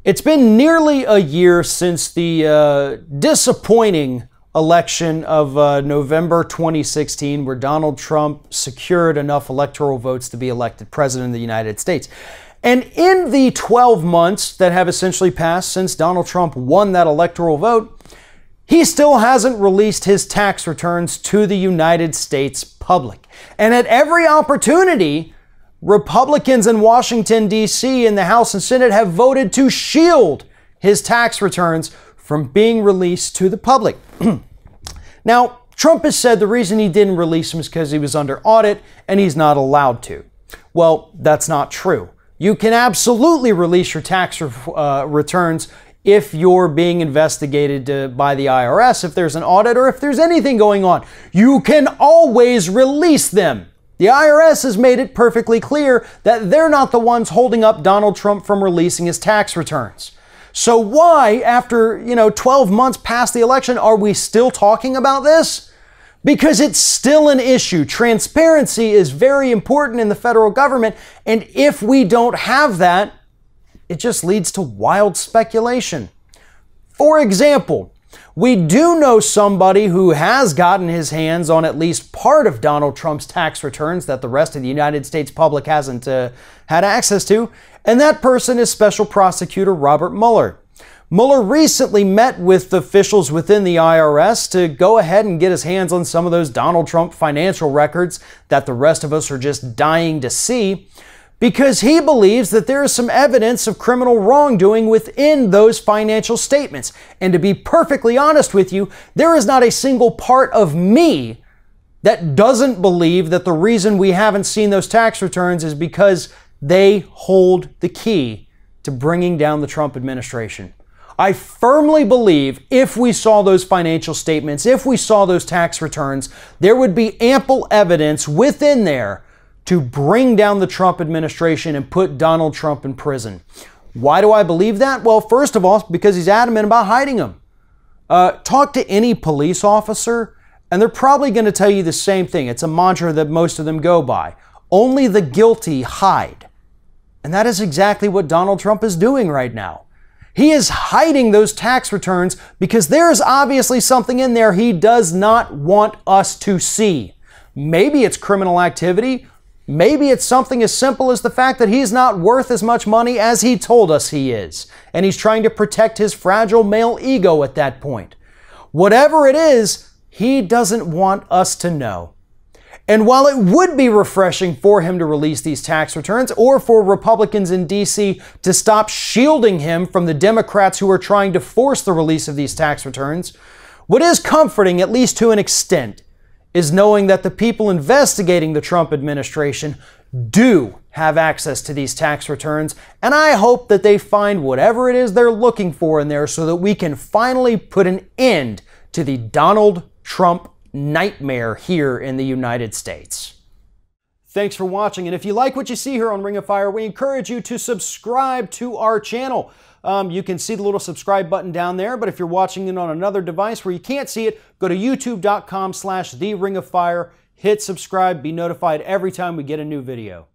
It's been nearly a year since the disappointing election of November 2016, where Donald Trump secured enough electoral votes to be elected president of the United States. And in the 12 months that have essentially passed since Donald Trump won that electoral vote, he still hasn't released his tax returns to the United States public. And at every opportunity, Republicans in Washington, D.C. in the House and Senate have voted to shield his tax returns from being released to the public. Now, Trump has said the reason he didn't release them is because he was under audit and he's not allowed to. Well, that's not true. You can absolutely release your tax returns if you're being investigated by the IRS, if there's an audit, or if there's anything going on. You can always release them. The IRS has made it perfectly clear that they're not the ones holding up Donald Trump from releasing his tax returns. So why, after 12 months past the election, are we still talking about this? Because it's still an issue. Transparency is very important in the federal government, and if we don't have that, it just leads to wild speculation. For example, we do know somebody who has gotten his hands on at least part of Donald Trump's tax returns that the rest of the United States public hasn't had access to, and that person is Special Prosecutor Robert Mueller. Mueller recently met with officials within the IRS to go ahead and get his hands on some of those Donald Trump financial records that the rest of us are just dying to see, because he believes that there is some evidence of criminal wrongdoing within those financial statements. And to be perfectly honest with you, there is not a single part of me that doesn't believe that the reason we haven't seen those tax returns is because they hold the key to bringing down the Trump administration. I firmly believe if we saw those financial statements, if we saw those tax returns, there would be ample evidence within there to bring down the Trump administration and put Donald Trump in prison. Why do I believe that? Well, first of all, because he's adamant about hiding them. Talk to any police officer, and they're probably going to tell you the same thing. It's a mantra that most of them go by. Only the guilty hide. And that is exactly what Donald Trump is doing right now. He is hiding those tax returns because there is obviously something in there he does not want us to see. Maybe it's criminal activity. Maybe it's something as simple as the fact that he's not worth as much money as he told us he is, and he's trying to protect his fragile male ego at that point. Whatever it is, he doesn't want us to know. And while it would be refreshing for him to release these tax returns, or for Republicans in D.C. to stop shielding him from the Democrats who are trying to force the release of these tax returns, what is comforting, at least to an extent, is knowing that the people investigating the Trump administration do have access to these tax returns, and I hope that they find whatever it is they're looking for in there so that we can finally put an end to the Donald Trump nightmare here in the United States. Thanks for watching, and if you like what you see here on Ring of Fire, we encourage you to subscribe to our channel. You can see the little subscribe button down there, but if you're watching it on another device where you can't see it, go to youtube.com/TheRingOfFire, hit subscribe, be notified every time we get a new video.